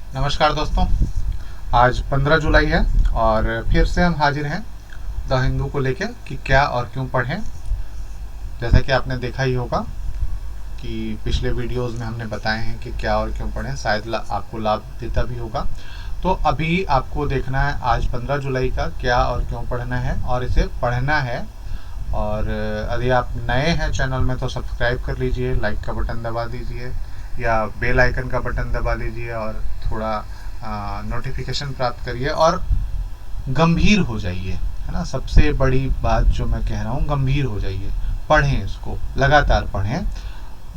नमस्कार दोस्तों। आज 15 जुलाई है और फिर से हम हाजिर हैं द हिंदू को लेकर कि क्या और क्यों पढ़ें। जैसा कि आपने देखा ही होगा कि पिछले वीडियोस में हमने बताए हैं कि क्या और क्यों पढ़ें, शायद आपको लाभ देता भी होगा। तो अभी आपको देखना है आज 15 जुलाई का क्या और क्यों पढ़ना है और इसे पढ़ना है। और यदि आप नए हैं चैनल में तो सब्सक्राइब कर लीजिए, लाइक का बटन दबा दीजिए या बेल आइकन का बटन दबा लीजिए और थोड़ा नोटिफिकेशन प्राप्त करिए और गंभीर हो जाइए, है ना। सबसे बड़ी बात जो मैं कह रहा हूँ, गंभीर हो जाइए, पढ़ें, इसको लगातार पढ़ें,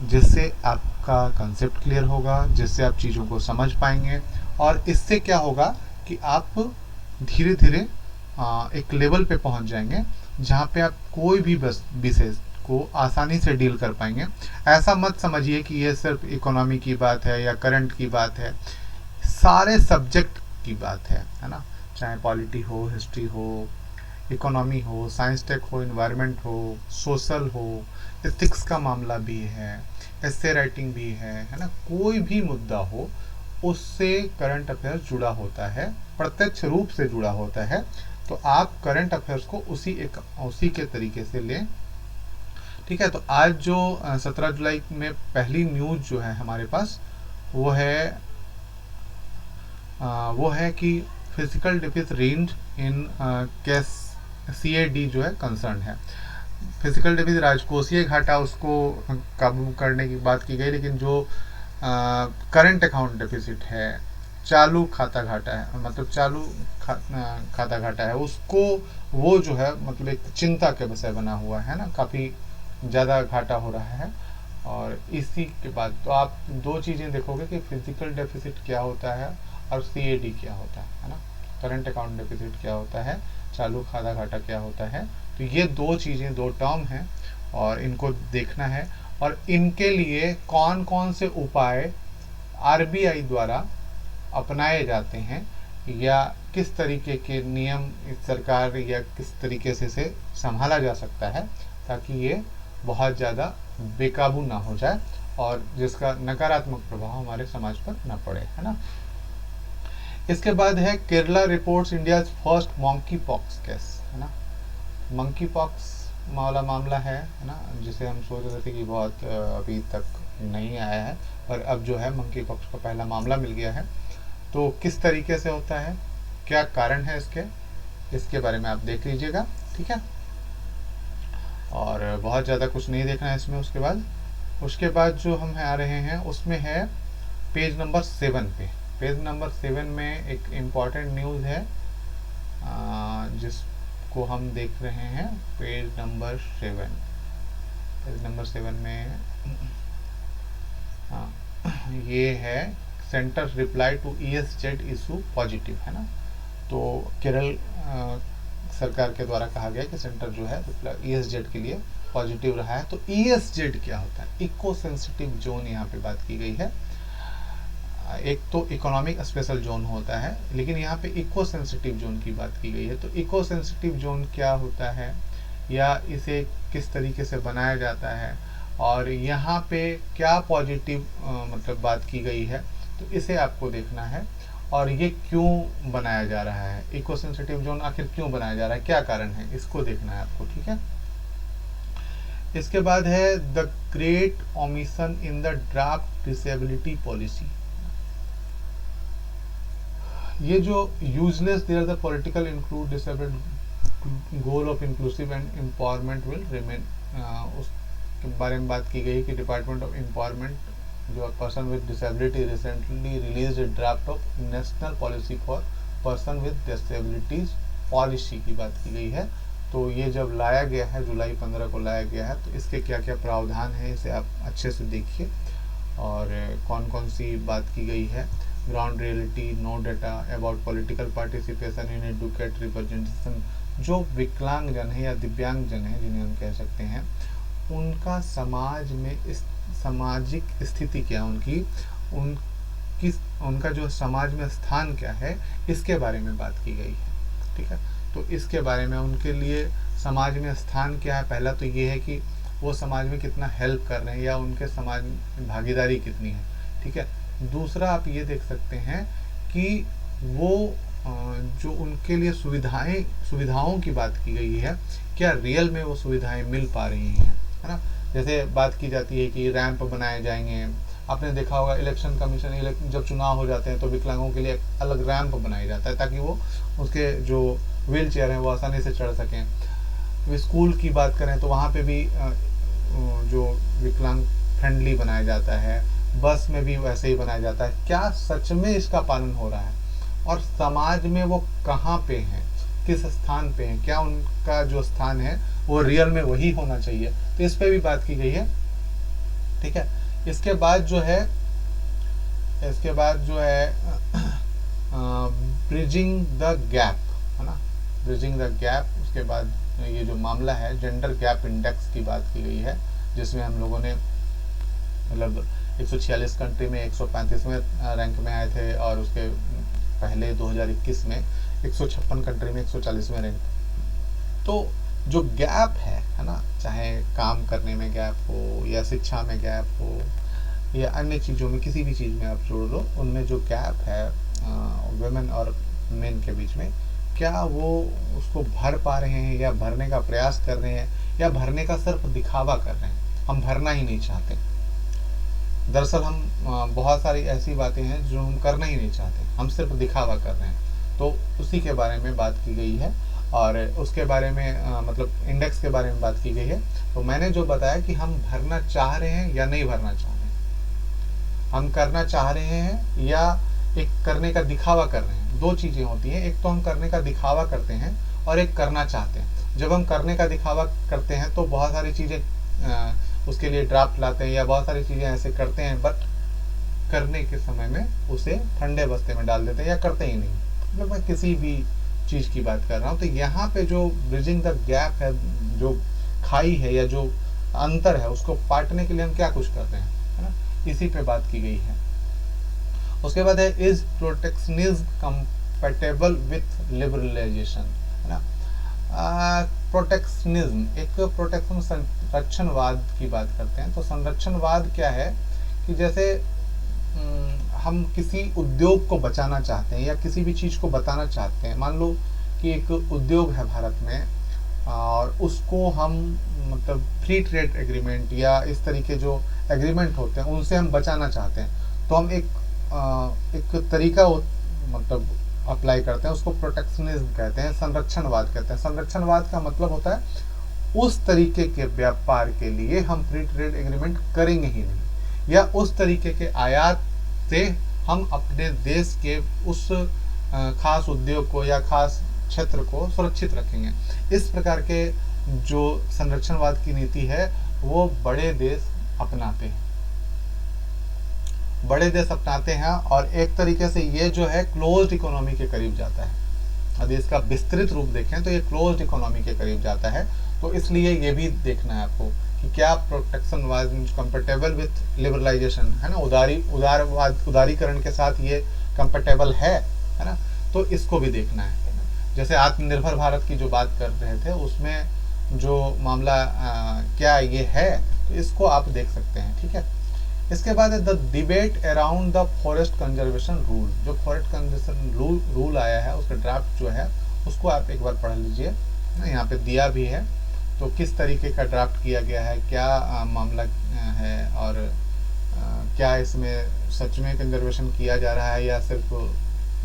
जिससे आपका कंसेप्ट क्लियर होगा, जिससे आप चीज़ों को समझ पाएंगे। और इससे क्या होगा कि आप धीरे धीरे एक लेवल पे पहुंच जाएंगे जहाँ पे आप कोई भी बस विषय को आसानी से डील कर पाएंगे। ऐसा मत समझिए कि ये सिर्फ इकोनॉमी की बात है या करंट की बात है, सारे सब्जेक्ट की बात है ना। चाहे पॉलिटी हो, हिस्ट्री हो, इकोनॉमी हो, साइंस टेक हो, इन्वायरमेंट हो, सोशल हो, एथिक्स का मामला भी है, एस्से राइटिंग भी है ना। कोई भी मुद्दा हो उससे करंट अफेयर्स जुड़ा होता है, प्रत्यक्ष रूप से जुड़ा होता है। तो आप करंट अफेयर्स को उसी के तरीके से लें, ठीक है। तो आज जो 17 जुलाई में पहली न्यूज जो है हमारे पास वो है कि physical difference in case CAD जो है कंसर्न है। फिजिकल डिफिस राजकोषीय घाटा उसको काबू करने की बात की गई, लेकिन जो करंट अकाउंट डेफिसिट है, चालू खाता घाटा है, मतलब खाता घाटा है, उसको वो जो है मतलब एक चिंता के विषय बना हुआ है ना। काफ़ी ज़्यादा घाटा हो रहा है। और इसी के बाद तो आप दो चीज़ें देखोगे कि फिजिकल डेफिसिट क्या होता है और CAD क्या होता है ना। करंट अकाउंट डेफिसिट क्या होता है, चालू खाता घाटा क्या होता है। तो ये दो चीज़ें, दो टर्म हैं और इनको देखना है। और इनके लिए कौन कौन से उपाय RBI द्वारा अपनाए जाते हैं या किस तरीके के नियम सरकार या किस तरीके से इसे संभाला जा सकता है ताकि ये बहुत ज़्यादा बेकाबू ना हो जाए और जिसका नकारात्मक प्रभाव हमारे समाज पर ना पड़े, है ना। इसके बाद है Kerala reports India first monkey pox case, है ना। मंकी पॉक्स वाला मामला है ना, जिसे हम सोच रहे थे कि बहुत अभी तक नहीं आया है, पर अब जो है मंकी पॉक्स का पहला मामला मिल गया है। तो किस तरीके से होता है, क्या कारण है इसके बारे में आप देख लीजिएगा, ठीक है। और बहुत ज़्यादा कुछ नहीं देखना है इसमें। उसके बाद जो हम आ रहे हैं उसमें है पेज नंबर 7 पे। पेज नंबर 7 में एक इम्पॉर्टेंट न्यूज़ है जिसको हम देख रहे हैं। पेज नंबर 7 में ये है centre reply to ESZ issue positive, है ना। तो केरल सरकार के द्वारा कहा गया कि सेंटर जो है ESZ के लिए पॉजिटिव रहा है। तो ESZ क्या होता है, इको सेंसिटिव जोन यहाँ पे बात की गई है। एक तो इकोनॉमिक स्पेशल जोन होता है, लेकिन यहाँ पे इको सेंसिटिव जोन की बात की गई है। तो इको सेंसिटिव जोन क्या होता है या इसे किस तरीके से बनाया जाता है और यहाँ पे क्या पॉजिटिव मतलब बात की गई है, तो इसे आपको देखना है। और ये क्यों बनाया जा रहा है, इको सेंसिटिव जोन आखिर क्यों बनाया जा रहा है, क्या कारण है, इसको देखना है आपको, ठीक है। इसके बाद है the great omission in the draft disability policy. ये जो useless there the political include disabled goal of inclusive and empowerment will remain, उसके बारे में बात की गई कि डिपार्टमेंट ऑफ एम्पावरमेंट जो person with disability recently release a draft of national policy for person with disabilities policy की बात की गई है। तो ये जब लाया गया है, जुलाई 15 को लाया गया है, तो इसके क्या क्या प्रावधान है इसे आप अच्छे से देखिए और कौन कौन सी बात की गई है। Ground reality, no data about political participation in educate representation. जो विकलांग जन है या दिव्यांग जन है जिन्हें हम कह सकते हैं, उनका समाज में इस सामाजिक स्थिति क्या उनका जो समाज में स्थान क्या है, इसके बारे में बात की गई है, ठीक है। तो इसके बारे में उनके लिए समाज में स्थान क्या है, पहला तो ये है कि वो समाज में कितना हेल्प कर रहे हैं या उनके समाज में भागीदारी कितनी है, ठीक है। दूसरा आप ये देख सकते हैं कि वो जो उनके लिए सुविधाओं की बात की गई है, क्या रियल में वो सुविधाएं मिल पा रही हैं, है ना। जैसे बात की जाती है कि रैंप बनाए जाएंगे। आपने देखा होगा इलेक्शन कमीशन जब चुनाव हो जाते हैं तो विकलांगों के लिए एक अलग रैंप बनाया जाता है ताकि वो उसके जो व्हील चेयर हैं वो आसानी से चढ़ सकें। तो स्कूल की बात करें तो वहाँ पे भी जो विकलांग फ्रेंडली बनाया जाता है, बस में भी वैसे ही बनाया जाता है। क्या सच में इसका पालन हो रहा है और समाज में वो कहाँ पे हैं, किस स्थान पे हैं, क्या उनका जो स्थान है वो रियल में वही होना चाहिए, तो इस पे भी बात की गई है। ठीक है। इसके बाद जो है ब्रिजिंग द गैप, है ना, ब्रिजिंग द गैप। उसके बाद ये जो मामला है जेंडर गैप इंडेक्स की बात की गई है, जिसमें हम लोगों ने मतलब 146 कंट्री में 135वें रैंक में आए थे और उसके पहले 2021 में 156 कंट्री में 140वें रैंक। तो जो गैप है ना, चाहे काम करने में गैप हो या शिक्षा में गैप हो या अन्य चीज़ों में, किसी भी चीज़ में आप जोड़ लो, उनमें जो गैप है वुमेन और मेन के बीच में, क्या वो उसको भर पा रहे हैं या भरने का प्रयास कर रहे हैं या भरने का सिर्फ दिखावा कर रहे हैं। हम भरना ही नहीं चाहते। दरअसल हम बहुत सारी ऐसी बातें हैं जो हम करना ही नहीं चाहते, हम सिर्फ दिखावा कर रहे हैं। तो उसी के बारे में बात की गई है और उसके बारे में मतलब इंडेक्स के बारे में बात की गई है। तो मैंने जो बताया कि हम भरना चाह रहे हैं या नहीं भरना चाह रहे हैं, हम करना चाह रहे हैं या एक करने का दिखावा कर रहे हैं। दो चीज़ें होती हैं, एक तो हम करने का दिखावा करते हैं और एक करना चाहते हैं। जब हम करने का दिखावा करते हैं तो बहुत सारी चीज़ें उसके लिए ड्राफ्ट लाते हैं या बहुत सारी चीज़ें ऐसे करते हैं, बट करने के समय में उसे ठंडे बस्ते में डाल देते हैं या करते ही नहीं। मतलब मैं किसी भी चीज़ की बात कर रहा हूँ। तो यहाँ पे जो ब्रिजिंग द गैप है, जो खाई है या जो अंतर है, उसको पाटने के लिए हम क्या कुछ करते हैं, है ना, इसी पे बात की गई है। उसके बाद है is protectionism compatible with liberalisation, है ना। प्रोटेक्शनिज्म, एक प्रोटेक्शन संरक्षणवाद की बात करते हैं। तो संरक्षणवाद क्या है कि जैसे हम किसी उद्योग को बचाना चाहते हैं या किसी भी चीज़ को बताना चाहते हैं। मान लो कि एक उद्योग है भारत में और उसको हम मतलब फ्री ट्रेड एग्रीमेंट या इस तरीके जो एग्रीमेंट होते हैं उनसे हम बचाना चाहते हैं, तो हम एक तरीका मतलब अप्लाई करते हैं, उसको प्रोटेक्शनिज्म कहते हैं, संरक्षणवाद कहते हैं। संरक्षणवाद का मतलब होता है उस तरीके के व्यापार के लिए हम फ्री ट्रेड एग्रीमेंट करेंगे ही नहीं, या उस तरीके के आयात से हम अपने देश के उस खास उद्योग को या खास क्षेत्र को सुरक्षित रखेंगे। इस प्रकार के जो संरक्षणवाद की नीति है वो बड़े देश अपनाते हैं और एक तरीके से ये जो है क्लोज्ड इकोनॉमी के करीब जाता है। यदि इसका विस्तृत रूप देखें तो ये क्लोज्ड इकोनॉमी के करीब जाता है। तो इसलिए ये भी देखना है आपको कि क्या protection was compatible with liberalisation, है ना, उदारीकरण के साथ ये कंपेटेबल है ना। तो इसको भी देखना है। जैसे आत्मनिर्भर भारत की जो बात कर रहे थे उसमें जो मामला क्या ये है, तो इसको आप देख सकते हैं। ठीक है। इसके बाद है the debate around the forest conservation rule. जो फॉरेस्ट कंजर्वेशन रूल आया है उसका ड्राफ्ट जो है उसको आप एक बार पढ़ लीजिए, यहाँ पे दिया भी है। तो किस तरीके का ड्राफ्ट किया गया है, क्या मामला है और क्या इसमें सच में कंजर्वेशन किया जा रहा है या सिर्फ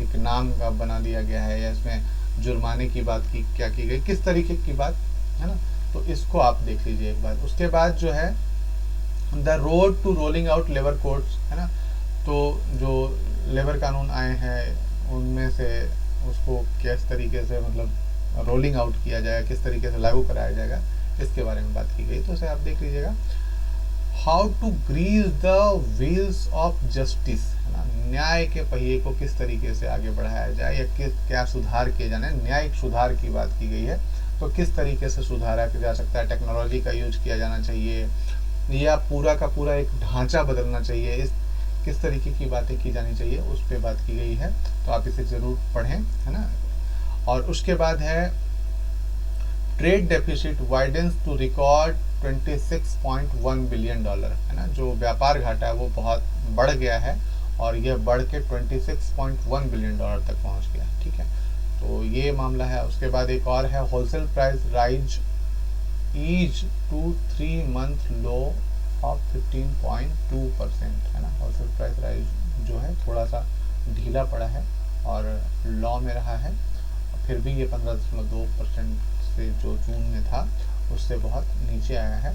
एक नाम का बना दिया गया है, या इसमें जुर्माने की बात की क्या की गई, किस तरीके की बात है ना। तो इसको आप देख लीजिए एक बार। उसके बाद जो है the road to rolling out labour codes, है ना। तो जो लेबर कानून आए हैं उनमें से उसको किस तरीके से मतलब रोलिंग आउट किया जाएगा, किस तरीके से लागू कराया जाएगा, इसके बारे में बात की गई। तो इसे आप देख लीजिएगा। How to grease the wheels of justice, है ना, न्याय के पहिए को किस तरीके से आगे बढ़ाया जाए या क्या सुधार किए जाने, न्यायिक सुधार की बात की गई है। तो किस तरीके से सुधारा जा सकता है, टेक्नोलॉजी का यूज किया जाना चाहिए या पूरा का पूरा एक ढांचा बदलना चाहिए, इस किस तरीके की बातें की जानी चाहिए, उस पर बात की गई है। तो आप इसे ज़रूर पढ़ें, है ना। और उसके बाद है trade deficit widens to record $26.1 billion, है ना। जो व्यापार घाटा है वो बहुत बढ़ गया है और यह बढ़ के 26.1 बिलियन डॉलर तक पहुंच गया। ठीक है, तो ये मामला है। उसके बाद एक और है, wholesale price rise eases to 3 month low of 15.2%, है ना। होलसेल प्राइस राइज जो है थोड़ा सा ढीला पड़ा है और लॉ में रहा है, फिर भी ये 15.2% से जो जून में था उससे बहुत नीचे आया है।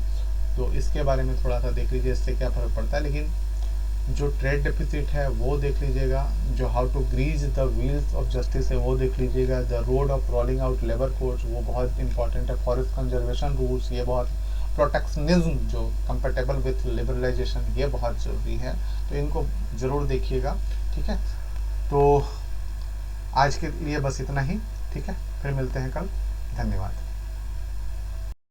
तो इसके बारे में थोड़ा सा देख लीजिए, इससे क्या फ़र्क पड़ता है। लेकिन जो ट्रेड डेफिसिट है वो देख लीजिएगा, जो how to grease the wheels of justice है वो देख लीजिएगा, the road of rolling out labour codes वो बहुत इंपॉर्टेंट है, फॉरेस्ट कंजर्वेशन रूल्स ये बहुत, प्रोटेक्शनिज्म जो कंपेटेबल विथ लिबरलाइजेशन ये बहुत ज़रूरी है, तो इनको ज़रूर देखिएगा। ठीक है, तो आज के लिए बस इतना ही। ठीक है, फिर मिलते हैं कल। धन्यवाद।